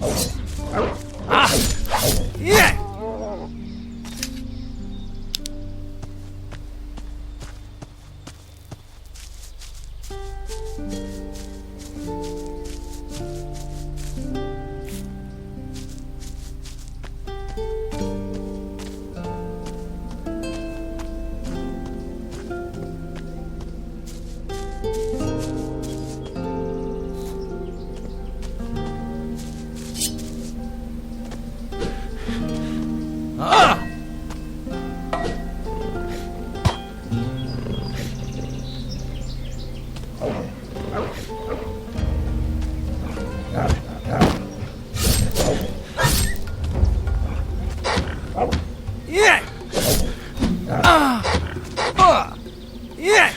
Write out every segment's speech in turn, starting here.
Yeah! Yeah! Yeah!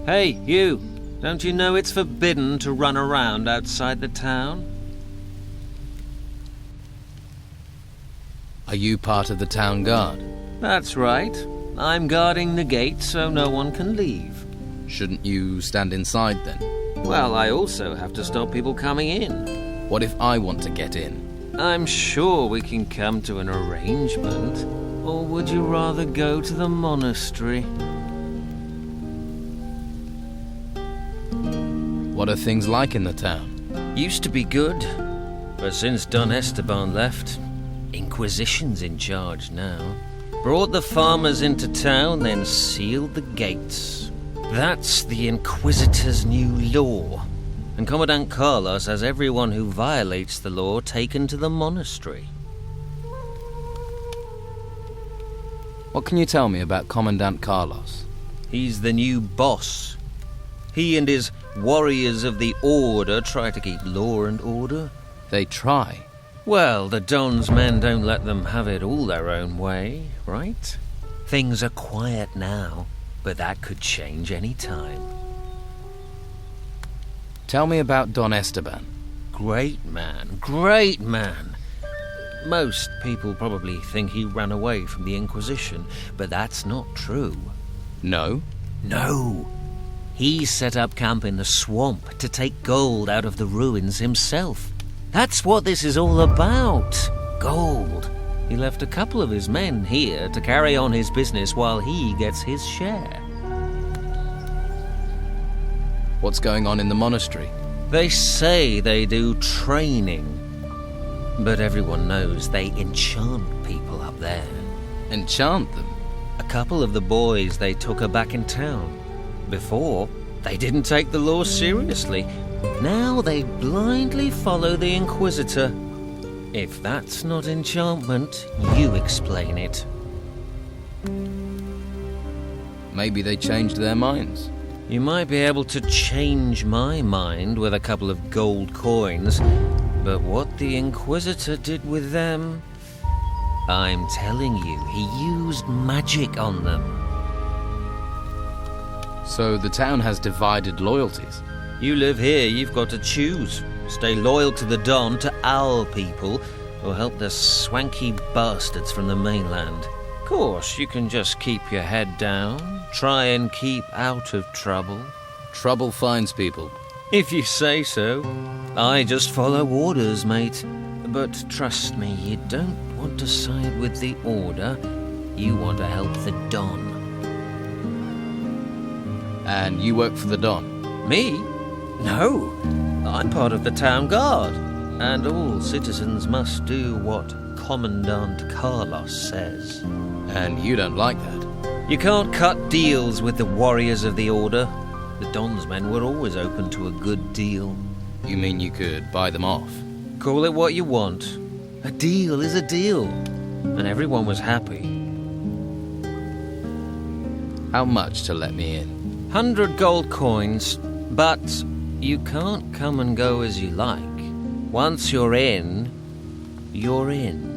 Hey, you! Don't you know it's forbidden to run around outside the town? Are you part of the town guard? That's right. I'm guarding the gate so no one can leave. Shouldn't you stand inside then? Well, I also have to stop people coming in. What if I want to get in? I'm sure we can come to an arrangement. Or would you rather go to the monastery? What are things like in the town? Used to be good, but since Don Esteban left, Inquisition's in charge now. Brought the farmers into town, then sealed the gates. That's the Inquisitor's new law. And Commandant Carlos has everyone who violates the law taken to the monastery. What can you tell me about Commandant Carlos? He's the new boss. He and his warriors of the Order try to keep law and order. They try? Well, the Don's men don't let them have it all their own way, right? Things are quiet now, but that could change any time. Tell me about Don Esteban. Great man, great man. Most people probably think he ran away from the Inquisition, but that's not true. No? No. He set up camp in the swamp to take gold out of the ruins himself. That's what this is all about. Gold. He left a couple of his men here to carry on his business while he gets his share. What's going on in the monastery? They say they do training, but everyone knows they enchant people up there. Enchant them? A couple of the boys they took are back in town. Before, they didn't take the law seriously. Now they blindly follow the Inquisitor. If that's not enchantment, you explain it. Maybe they changed their minds. You might be able to change my mind with a couple of gold coins, but what the Inquisitor did with them... I'm telling you, he used magic on them. So the town has divided loyalties. You live here, you've got to choose. Stay loyal to the Don, to our people, or help the swanky bastards from the mainland. Of course, you can just keep your head down, try and keep out of trouble. Trouble finds people. If you say so. I just follow orders, mate. But trust me, you don't want to side with the Order. You want to help the Don. And you work for the Don? Me? No. I'm part of the town guard. And all citizens must do what Commandant Carlos says. And you don't like that? You can't cut deals with the warriors of the Order. The Don's men were always open to a good deal. You mean you could buy them off? Call it what you want. A deal is a deal. And everyone was happy. How much to let me in? 100 gold coins, but you can't come and go as you like. Once you're in, you're in.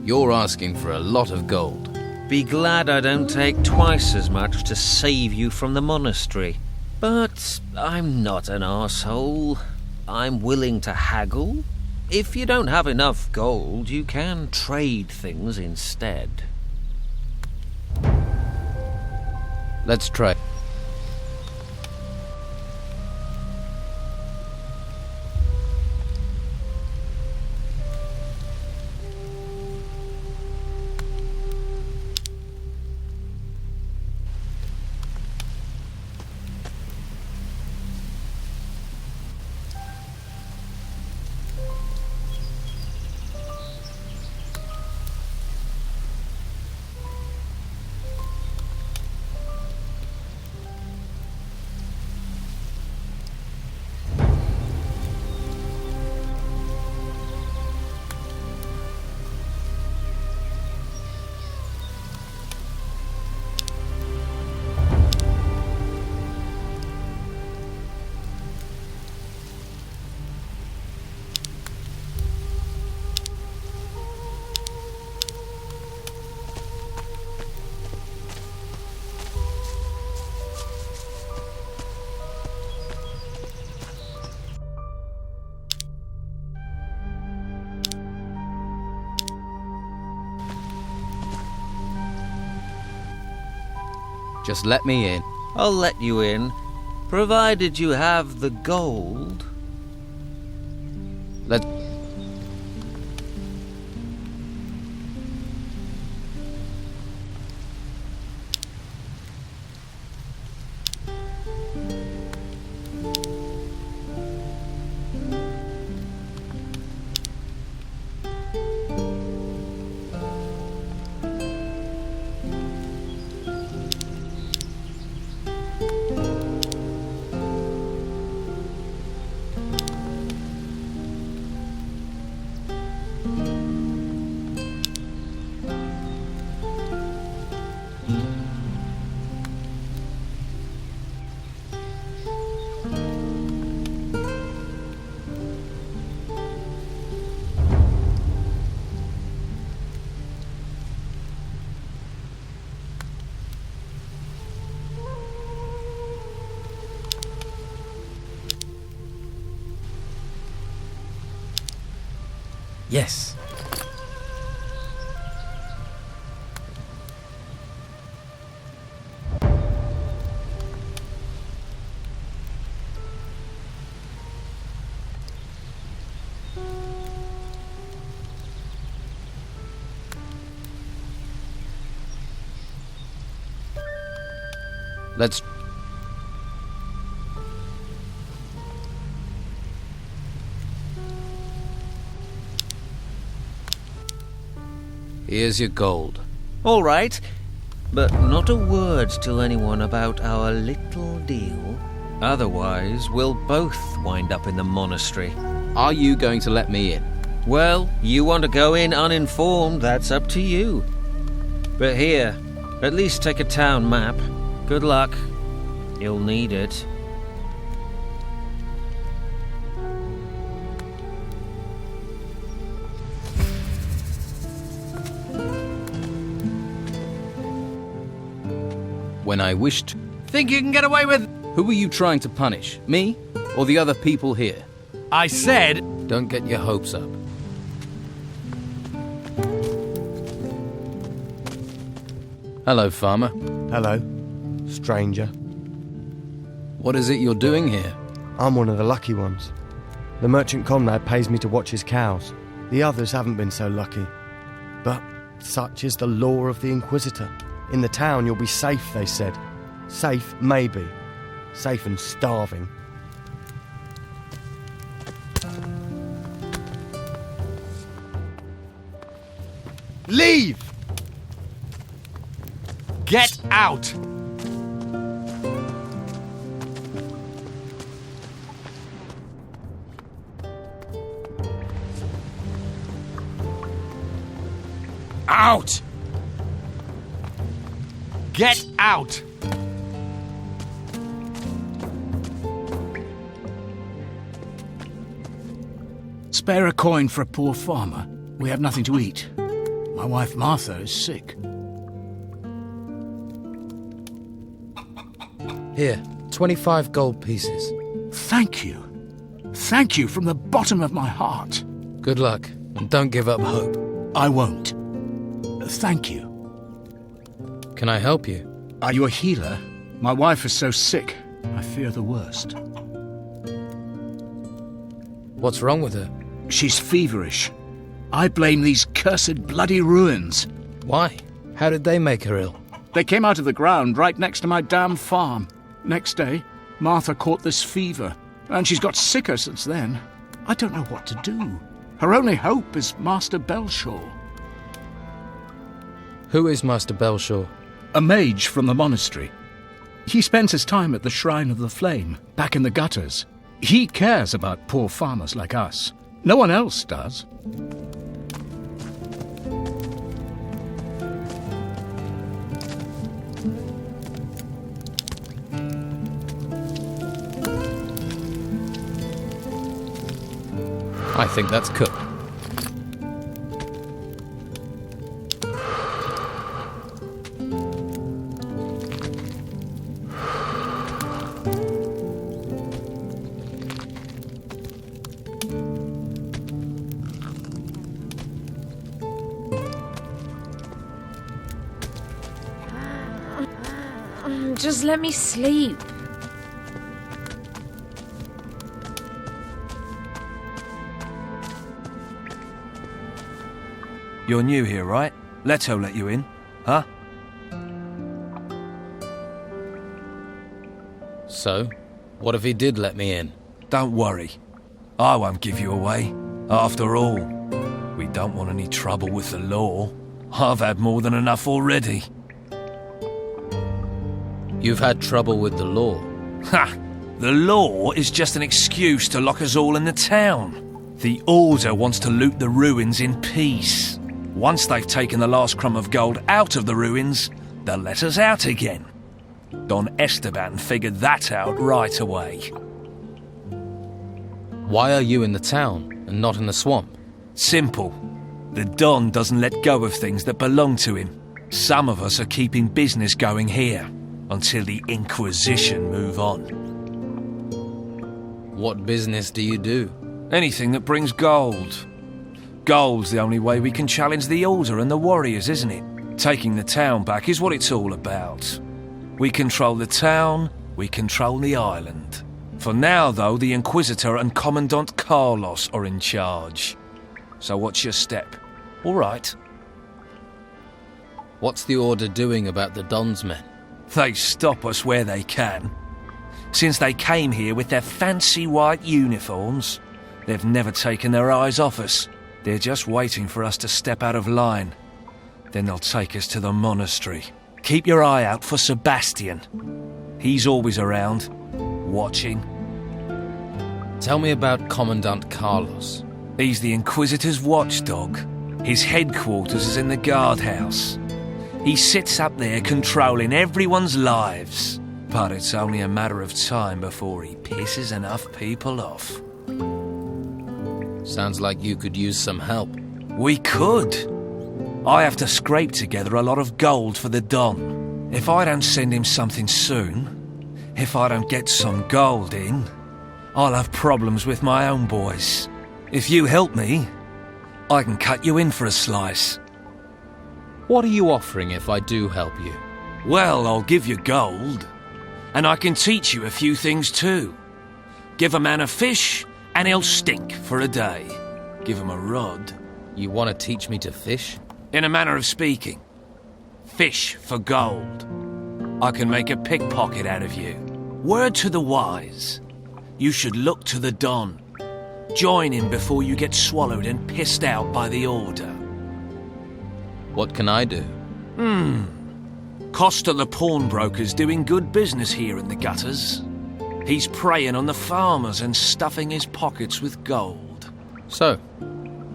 You're asking for a lot of gold. Be glad I don't take twice as much to save you from the monastery. But I'm not an arsehole. I'm willing to haggle. If you don't have enough gold, you can trade things instead. Let's trade. Just let me in. I'll let you in, provided you have the gold. Let. Yes. Let's. Here's your gold. All right, but not a word to anyone about our little deal. Otherwise, we'll both wind up in the monastery. Are you going to let me in? Well, you want to go in uninformed, that's up to you. But here, at least take a town map. Good luck. You'll need it. When I wished. Think you can get away with... Who were you trying to punish? Me? Or the other people here? I said... Don't get your hopes up. Hello, farmer. Hello, stranger. What is it you're doing here? I'm one of the lucky ones. The merchant comrade pays me to watch his cows. The others haven't been so lucky. But such is the law of the Inquisitor. In the town you'll be safe, they said. Safe, maybe. Safe and starving. Leave! Get out! Out! Get out! Spare a coin for a poor farmer. We have nothing to eat. My wife Martha is sick. Here, 25 gold pieces. Thank you. Thank you from the bottom of my heart. Good luck, and don't give up hope. I won't. Thank you. Can I help you? Are you a healer? My wife is so sick. I fear the worst. What's wrong with her? She's feverish. I blame these cursed bloody ruins. Why? How did they make her ill? They came out of the ground right next to my damn farm. Next day, Martha caught this fever, and she's got sicker since then. I don't know what to do. Her only hope is Master Belshaw. Who is Master Belshaw? A mage from the monastery. He spends his time at the Shrine of the Flame, back in the gutters. He cares about poor farmers like us. No one else does. I think that's cooked. Just let me sleep. You're new here, right? Leto let you in, huh? So, what if he did let me in? Don't worry. I won't give you away. After all, we don't want any trouble with the law. I've had more than enough already. You've had trouble with the law. Ha! The law is just an excuse to lock us all in the town. The Order wants to loot the ruins in peace. Once they've taken the last crumb of gold out of the ruins, they'll let us out again. Don Esteban figured that out right away. Why are you in the town and not in the swamp? Simple. The Don doesn't let go of things that belong to him. Some of us are keeping business going here until the Inquisition move on. What business do you do? Anything that brings gold. Gold's the only way we can challenge the Order and the warriors, isn't it? Taking the town back is what it's all about. We control the town, we control the island. For now, though, the Inquisitor and Commandant Carlos are in charge. So what's your step? All right. What's the Order doing about the Don's men? They stop us where they can. Since they came here with their fancy white uniforms, they've never taken their eyes off us. They're just waiting for us to step out of line. Then they'll take us to the monastery. Keep your eye out for Sebastian. He's always around, watching. Tell me about Commandant Carlos. He's the Inquisitor's watchdog. His headquarters is in the guardhouse. He sits up there controlling everyone's lives. But it's only a matter of time before he pisses enough people off. Sounds like you could use some help. We could. I have to scrape together a lot of gold for the Don. If I don't send him something soon, if I don't get some gold in, I'll have problems with my own boys. If you help me, I can cut you in for a slice. What are you offering if I do help you? Well, I'll give you gold, and I can teach you a few things too. Give a man a fish, and he'll stink for a day. Give him a rod. You want to teach me to fish? In a manner of speaking. Fish for gold. I can make a pickpocket out of you. Word to the wise. You should look to the Don. Join him before you get swallowed and pissed out by the Order. What can I do? Costa the pawnbroker's doing good business here in the gutters. He's preying on the farmers and stuffing his pockets with gold. So,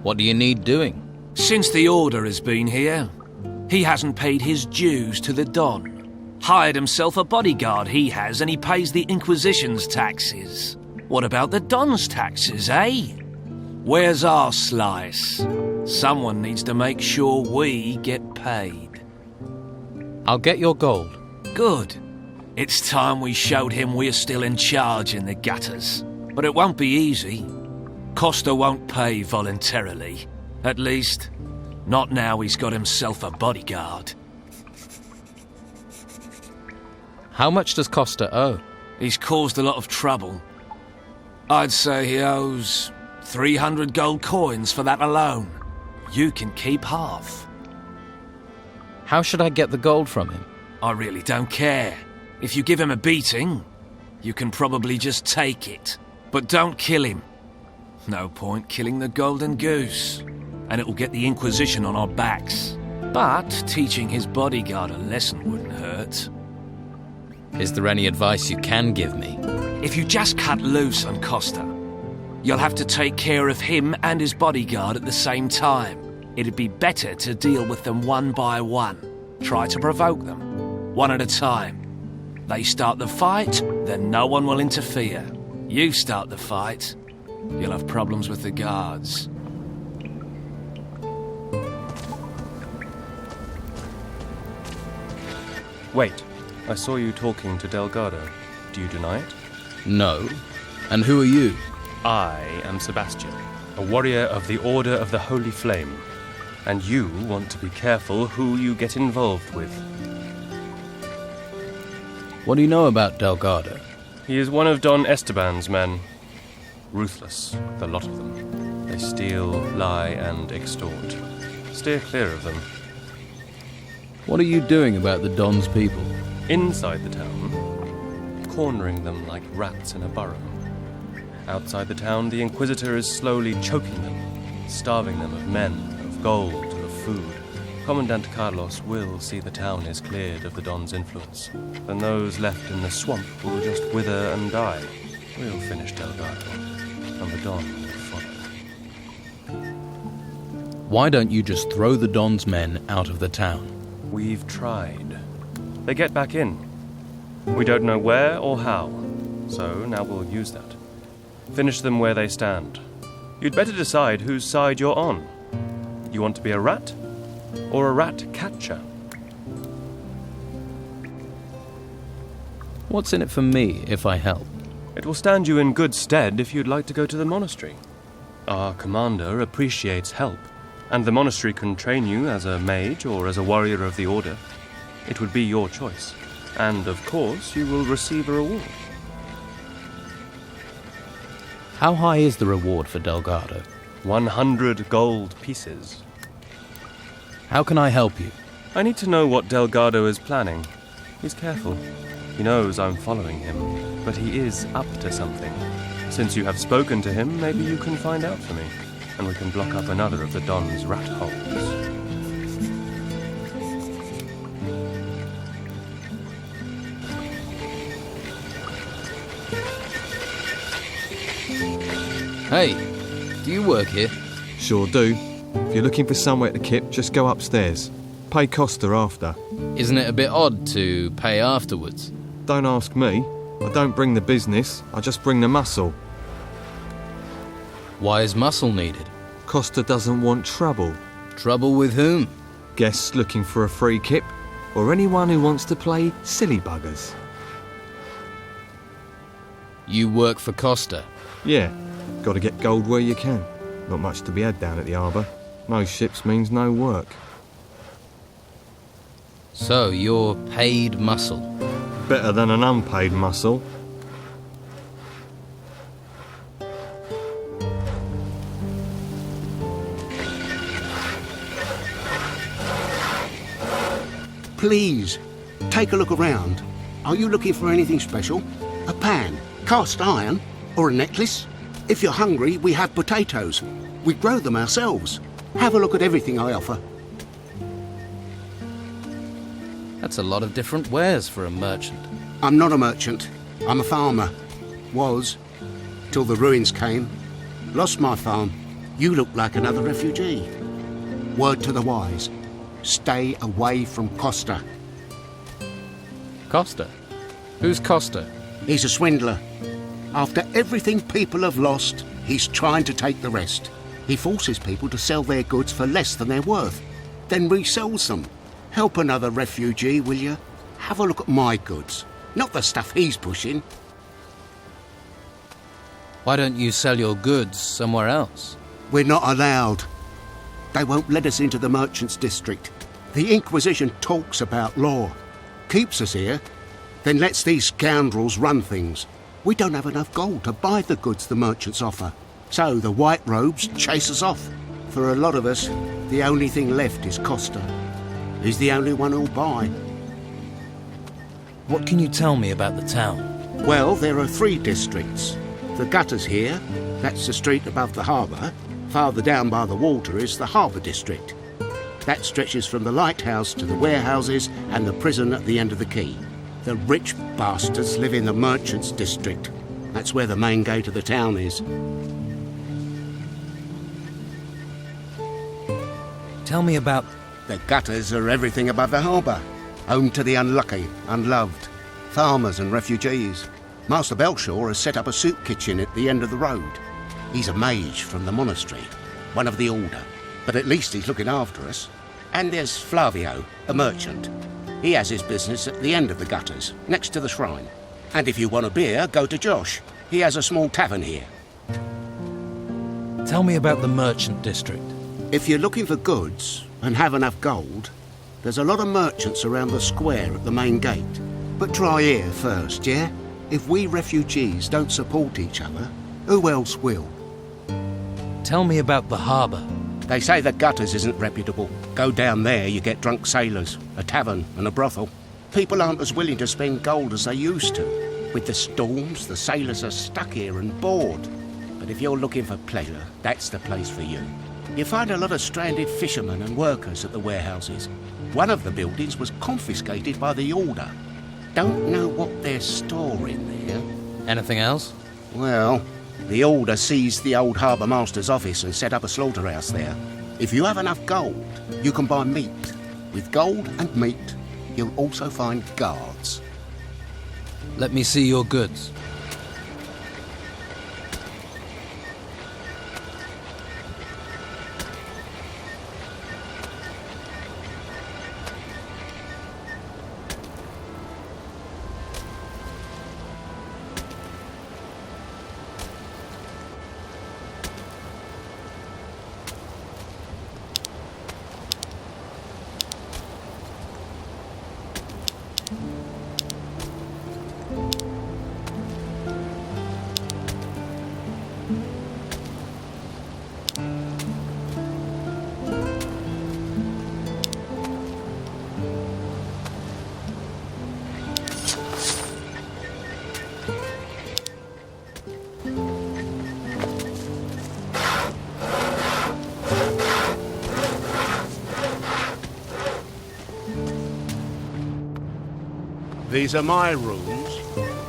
what do you need doing? Since the Order has been here, he hasn't paid his dues to the Don. Hired himself a bodyguard, he has, and he pays the Inquisition's taxes. What about the Don's taxes, eh? Where's our slice? Someone needs to make sure we get paid. I'll get your gold. Good. It's time we showed him we're still in charge in the gutters. But it won't be easy. Costa won't pay voluntarily. At least, not now he's got himself a bodyguard. How much does Costa owe? He's caused a lot of trouble. I'd say he owes 300 gold coins for that alone. You can keep half. How should I get the gold from him? I really don't care. If you give him a beating, you can probably just take it. But don't kill him. No point killing the golden goose. And it will get the Inquisition on our backs. But teaching his bodyguard a lesson wouldn't hurt. Is there any advice you can give me? If you just cut loose on Costa, you'll have to take care of him and his bodyguard at the same time. It'd be better to deal with them one by one. Try to provoke them, one at a time. They start the fight, then no one will interfere. You start the fight, you'll have problems with the guards. Wait, I saw you talking to Delgado. Do you deny it? No. And who are you? I am Sebastian, a warrior of the Order of the Holy Flame. And you want to be careful who you get involved with. What do you know about Delgado? He is one of Don Esteban's men. Ruthless, the lot of them. They steal, lie, and extort. Steer clear of them. What are you doing about the Don's people? Inside the town, cornering them like rats in a burrow. Outside the town, the Inquisitor is slowly choking them, starving them of men, of gold, of food. Commandant Carlos will see the town is cleared of the Don's influence. Then those left in the swamp will just wither and die. We'll finish Delgado, and the Don will follow. Why don't you just throw the Don's men out of the town? We've tried. They get back in. We don't know where or how, so now we'll use that. Finish them where they stand. You'd better decide whose side you're on. You want to be a rat? Or a rat catcher? What's in it for me if I help? It will stand you in good stead if you'd like to go to the monastery. Our commander appreciates help, and the monastery can train you as a mage or as a warrior of the Order. It would be your choice. And, of course, you will receive a reward. How high is the reward for Delgado? 100 gold pieces. How can I help you? I need to know what Delgado is planning. He's careful. He knows I'm following him, but he is up to something. Since you have spoken to him, maybe you can find out for me, and we can block up another of the Don's rat holes. Hey, do you work here? Sure do. If you're looking for somewhere to kip, just go upstairs. Pay Costa after. Isn't it a bit odd to pay afterwards? Don't ask me. I don't bring the business, I just bring the muscle. Why is muscle needed? Costa doesn't want trouble. Trouble with whom? Guests looking for a free kip, or anyone who wants to play silly buggers. You work for Costa? Yeah, got to get gold where you can. Not much to be had down at the harbour. No ships means no work. So you're paid muscle? Better than an unpaid muscle. Please, take a look around. Are you looking for anything special? A pan, cast iron, or a necklace? If you're hungry, we have potatoes. We grow them ourselves. Have a look at everything I offer. That's a lot of different wares for a merchant. I'm not a merchant. I'm a farmer. Was. Till the ruins came. Lost my farm. You look like another refugee. Word to the wise. Stay away from Costa. Costa? Who's Costa? He's a swindler. After everything people have lost, he's trying to take the rest. He forces people to sell their goods for less than they're worth, then resells them. Help another refugee, will you? Have a look at my goods, not the stuff he's pushing. Why don't you sell your goods somewhere else? We're not allowed. They won't let us into the merchants' district. The Inquisition talks about law, keeps us here, then lets these scoundrels run things. We don't have enough gold to buy the goods the merchants offer, so the white robes chase us off. For a lot of us, the only thing left is Costa. He's the only one who'll buy. What can you tell me about the town? Well, there are 3 districts. The gutters here, that's the street above the harbour. Farther down by the water is the harbour district. That stretches from the lighthouse to the warehouses and the prison at the end of the quay. The rich bastards live in the merchants' district. That's where the main gate of the town is. Tell me about... The gutters are everything above the harbour. Home to the unlucky, unloved, farmers and refugees. Master Belshaw has set up a soup kitchen at the end of the road. He's a mage from the monastery, one of the order, but at least he's looking after us. And there's Flavio, a merchant. He has his business at the end of the gutters, next to the shrine. And if you want a beer, go to Josh. He has a small tavern here. Tell me about the merchant district. If you're looking for goods and have enough gold, there's a lot of merchants around the square at the main gate. But try here first, yeah? If we refugees don't support each other, who else will? Tell me about the harbour. They say the gutters isn't reputable. Go down there, you get drunk sailors, a tavern and a brothel. People aren't as willing to spend gold as they used to. With the storms, the sailors are stuck here and bored. But if you're looking for pleasure, that's the place for you. You find a lot of stranded fishermen and workers at the warehouses. One of the buildings was confiscated by the Order. Don't know what they're storing there. Anything else? Well, the Order seized the old harbour master's office and set up a slaughterhouse there. If you have enough gold, you can buy meat. With gold and meat, you'll also find guards. Let me see your goods. These are my rooms.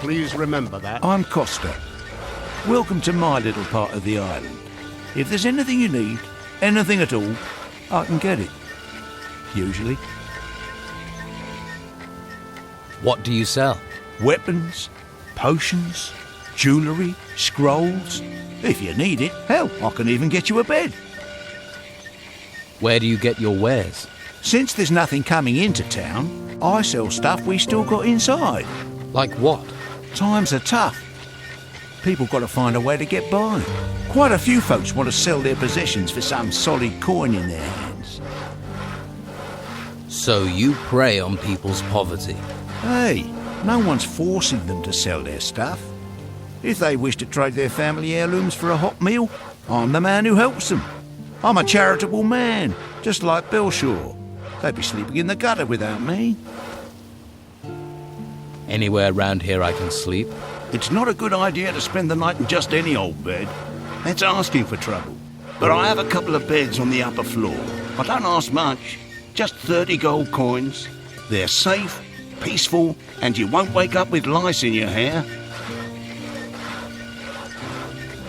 Please remember that. I'm Costa. Welcome to my little part of the island. If there's anything you need, anything at all, I can get it. Usually. What do you sell? Weapons, potions, jewellery, scrolls. If you need it, hell, I can even get you a bed. Where do you get your wares? Since there's nothing coming into town, I sell stuff we still got inside. Like what? Times are tough. People got to find a way to get by. Quite a few folks want to sell their possessions for some solid coin in their hands. So you prey on people's poverty? Hey, no one's forcing them to sell their stuff. If they wish to trade their family heirlooms for a hot meal, I'm the man who helps them. I'm a charitable man, just like Belshaw. They'd be sleeping in the gutter without me. Anywhere around here I can sleep? It's not a good idea to spend the night in just any old bed. That's asking for trouble. But I have a couple of beds on the upper floor. I don't ask much, just 30 gold coins. They're safe, peaceful, and you won't wake up with lice in your hair.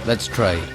Let's trade.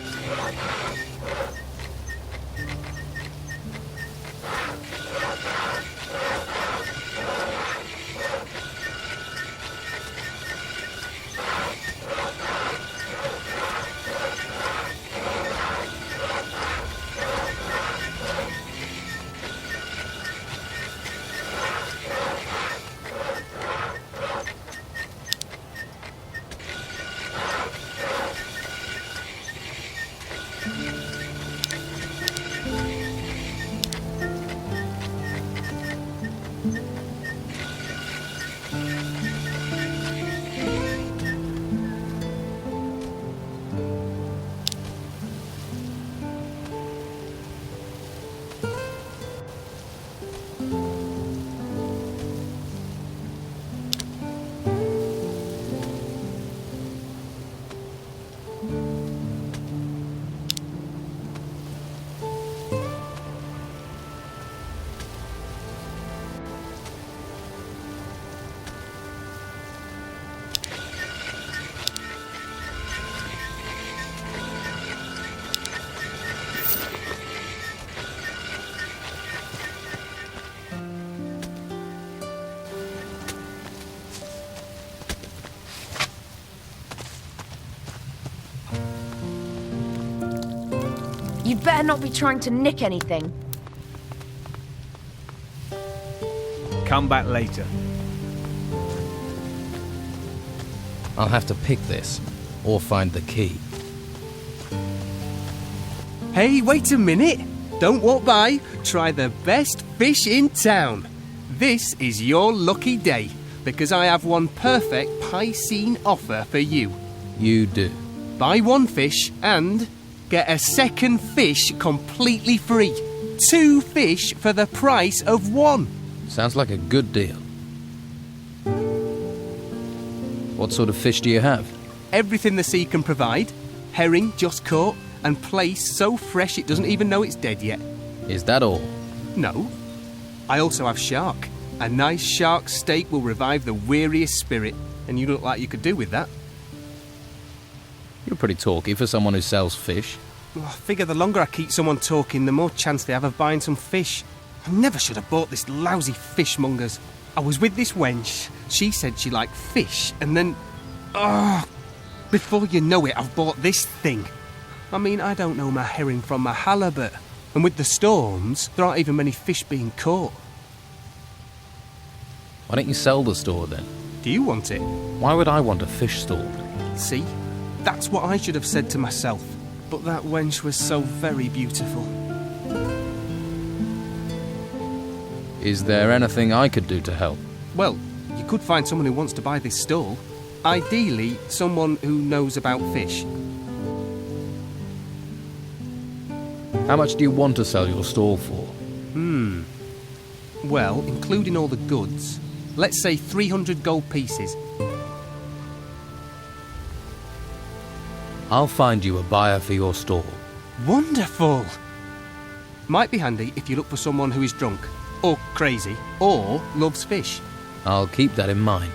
You'd better not be trying to nick anything. Come back later. I'll have to pick this, or find the key. Hey, wait a minute! Don't walk by. Try the best fish in town. This is your lucky day, because I have one perfect Piscine offer for you. You do. Buy one fish and get a second fish completely free. 2 fish for the price of 1. Sounds like a good deal. What sort of fish do you have? Everything the sea can provide. Herring just caught, and plaice so fresh it doesn't even know it's dead yet. Is that all? No. I also have shark. A nice shark steak will revive the weariest spirit, and you look like you could do with that. You're pretty talky for someone who sells fish. Well, I figure the longer I keep someone talking, the more chance they have of buying some fish. I never should have bought this lousy fishmonger's. I was with this wench. She said she liked fish, and then... before you know it, I've bought this thing. I mean, I don't know my herring from my halibut. And with the storms, there aren't even many fish being caught. Why don't you sell the store then? Do you want it? Why would I want a fish stall? See? That's what I should have said to myself. But that wench was so very beautiful. Is there anything I could do to help? Well, you could find someone who wants to buy this stall. Ideally, someone who knows about fish. How much do you want to sell your stall for? Well, including all the goods, let's say 300 gold pieces. I'll find you a buyer for your stall. Wonderful! Might be handy if you look for someone who is drunk, or crazy, or loves fish. I'll keep that in mind.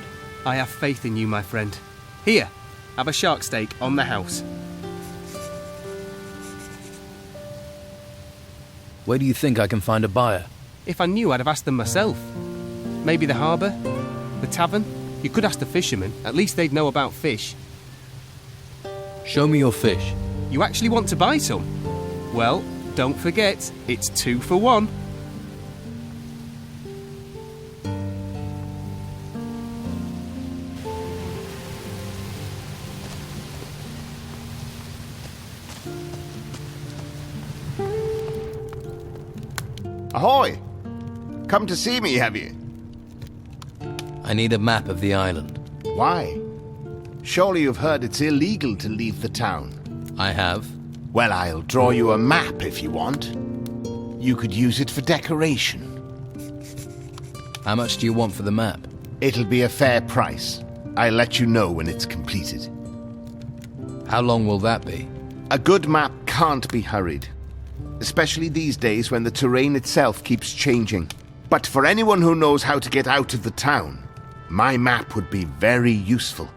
I have faith in you, my friend. Here, have a shark steak on the house. Where do you think I can find a buyer? If I knew, I'd have asked them myself. Maybe the harbour? The tavern? You could ask the fishermen. At least they'd know about fish. Show me your fish. You actually want to buy some? Well, don't forget, it's 2 for 1. Ahoy! Come to see me, have you? I need a map of the island. Why? Surely you've heard it's illegal to leave the town. I have. Well, I'll draw you a map if you want. You could use it for decoration. How much do you want for the map? It'll be a fair price. I'll let you know when it's completed. How long will that be? A good map can't be hurried. Especially these days when the terrain itself keeps changing. But for anyone who knows how to get out of the town, my map would be very useful.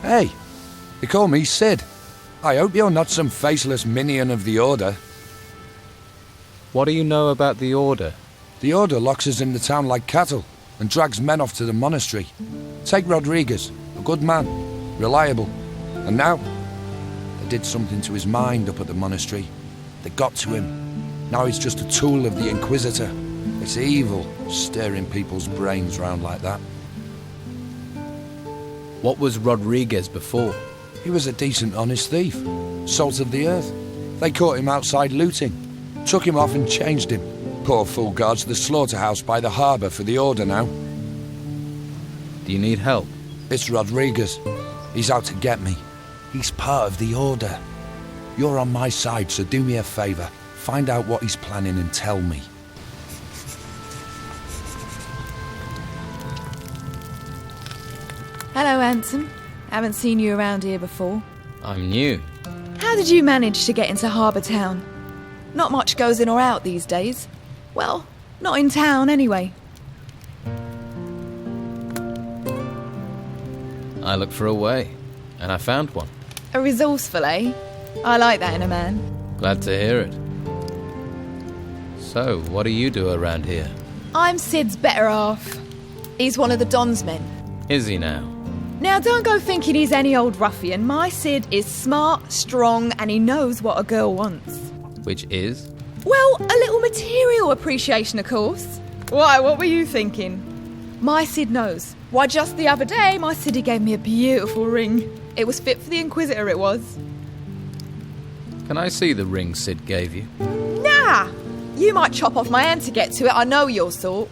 Hey, they call me Sid. I hope you're not some faceless minion of the Order. What do you know about the Order? The Order locks us in the town like cattle and drags men off to the monastery. Take Rodriguez, a good man, reliable. And now, they did something to his mind up at the monastery. They got to him. Now he's just a tool of the Inquisitor. It's evil, stirring people's brains round like that. What was Rodriguez before? He was a decent, honest thief. Salt of the earth. They caught him outside looting. Took him off and changed him. Poor fool guards the slaughterhouse by the harbour for the Order now. Do you need help? It's Rodriguez. He's out to get me. He's part of the Order. You're on my side, so do me a favour. Find out what he's planning and tell me. Hello, handsome. Haven't seen you around here before. I'm new. How did you manage to get into Harbour Town? Not much goes in or out these days. Well, not in town anyway. I looked for a way, and I found one. A resourceful, eh? I like that in a man. Glad to hear it. So, what do you do around here? I'm Sid's better half. He's one of the Don's men. Is he now? Now, don't go thinking he's any old ruffian. My Sid is smart, strong, and he knows what a girl wants. Which is? Well, a little material appreciation, of course. Why, what were you thinking? My Sid knows. Why, just the other day, my Siddy gave me a beautiful ring. It was fit for the Inquisitor, it was. Can I see the ring Sid gave you? Nah! You might chop off my hand to get to it, I know your sort.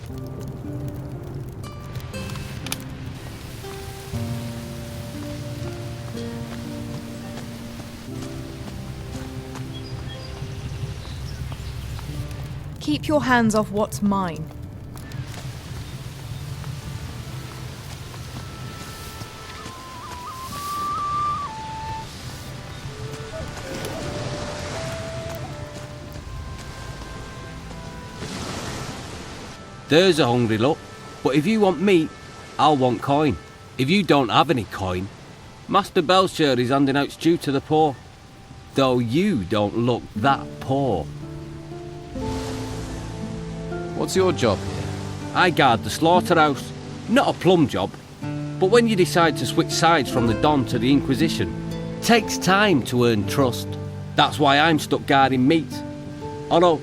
Keep your hands off what's mine. There's a hungry look. But if you want meat, I'll want coin. If you don't have any coin, Master Belcher is handing out stew to the poor. Though you don't look that poor. What's your job here? I guard the slaughterhouse. Not a plum job. But when you decide to switch sides from the Don to the Inquisition, takes time to earn trust. That's why I'm stuck guarding meat. Although,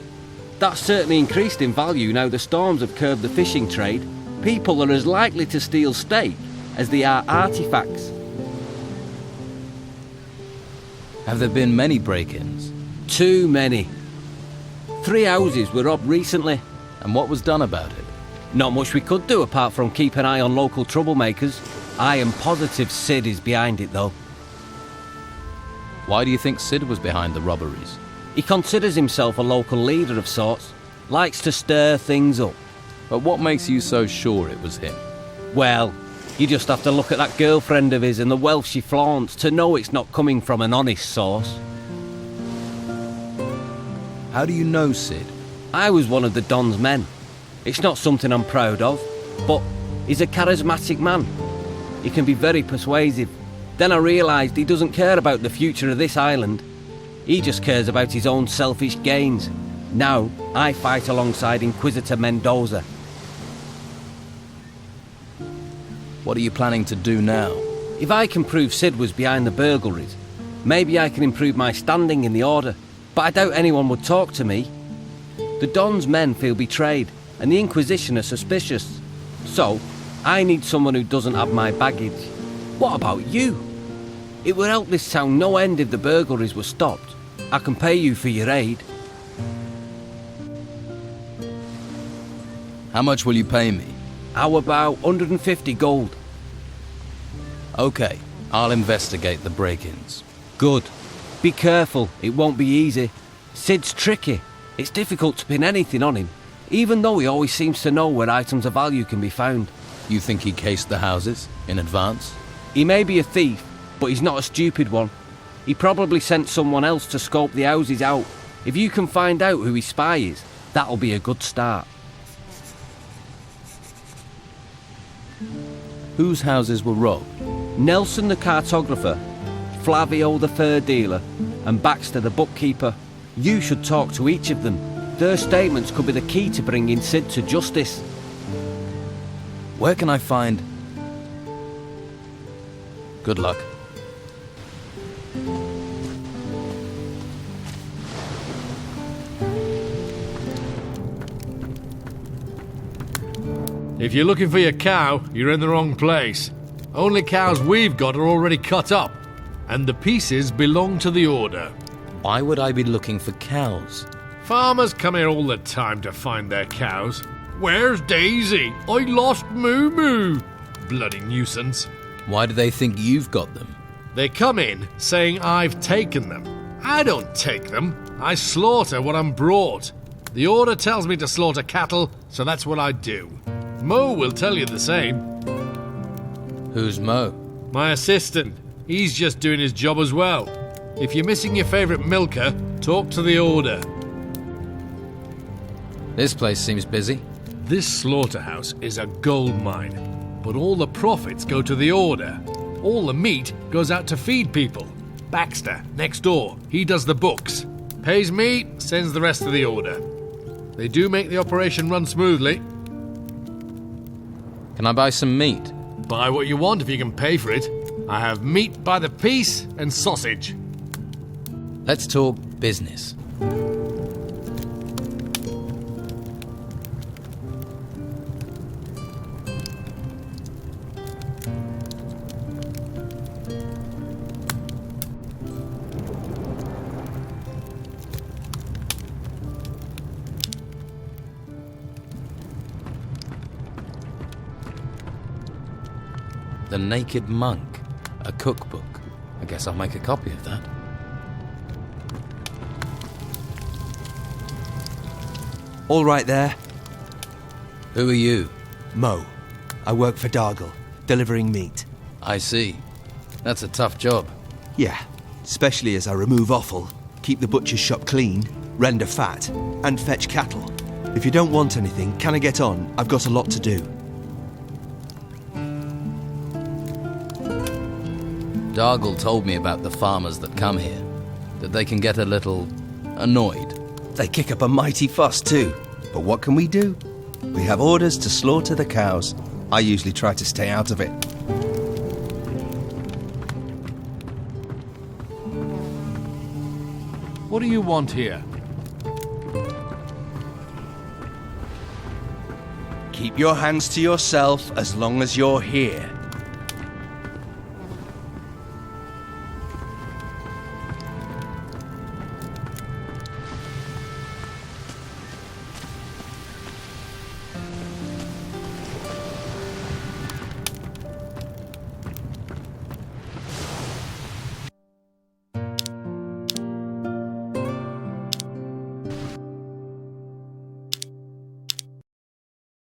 that's certainly increased in value now the storms have curbed the fishing trade. People are as likely to steal steak as they are artifacts. Have there been many break-ins? Too many. 3 houses were robbed recently. And what was done about it? Not much we could do apart from keep an eye on local troublemakers. I am positive Sid is behind it though. Why do you think Sid was behind the robberies? He considers himself a local leader of sorts. Likes to stir things up. But what makes you so sure it was him? Well, you just have to look at that girlfriend of his and the wealth she flaunts to know it's not coming from an honest source. How do you know Sid? I was one of the Don's men. It's not something I'm proud of, but he's a charismatic man. He can be very persuasive. Then I realised he doesn't care about the future of this island. He just cares about his own selfish gains. Now, I fight alongside Inquisitor Mendoza. What are you planning to do now? If I can prove Sid was behind the burglaries, maybe I can improve my standing in the Order. But I doubt anyone would talk to me. The Don's men feel betrayed, and the Inquisition are suspicious. So, I need someone who doesn't have my baggage. What about you? It would help this town no end if the burglaries were stopped. I can pay you for your aid. How much will you pay me? How about 150 gold? Okay, I'll investigate the break-ins. Good. Be careful, it won't be easy. Sid's tricky. It's difficult to pin anything on him, even though he always seems to know where items of value can be found. You think he cased the houses in advance? He may be a thief, but he's not a stupid one. He probably sent someone else to scope the houses out. If you can find out who his spy is, that'll be a good start. Whose houses were robbed? Nelson the cartographer, Flavio the fur dealer, and Baxter the bookkeeper. You should talk to each of them. Their statements could be the key to bringing Sid to justice. Where can I find... Good luck. If you're looking for your cow, you're in the wrong place. Only cows we've got are already cut up, and the pieces belong to the Order. Why would I be looking for cows? Farmers come here all the time to find their cows. Where's Daisy? I lost Moo Moo. Bloody nuisance. Why do they think you've got them? They come in saying I've taken them. I don't take them. I slaughter what I'm brought. The Order tells me to slaughter cattle, so that's what I do. Mo will tell you the same. Who's Mo? My assistant. He's just doing his job as well. If you're missing your favourite milker, talk to the Order. This place seems busy. This slaughterhouse is a gold mine, but all the profits go to the Order. All the meat goes out to feed people. Baxter, next door, he does the books. Pays me, sends the rest to the Order. They do make the operation run smoothly. Can I buy some meat? Buy what you want if you can pay for it. I have meat by the piece and sausage. Let's talk business. The Naked Monk, a cookbook. I guess I'll make a copy of that. All right there. Who are you? Mo. I work for Dargle, delivering meat. I see. That's a tough job. Yeah, especially as I remove offal, keep the butcher's shop clean, render fat, and fetch cattle. If you don't want anything, can I get on? I've got a lot to do. Dargle told me about the farmers that come here, that they can get a little annoyed. They kick up a mighty fuss too, but what can we do? We have orders to slaughter the cows. I usually try to stay out of it. What do you want here? Keep your hands to yourself as long as you're here.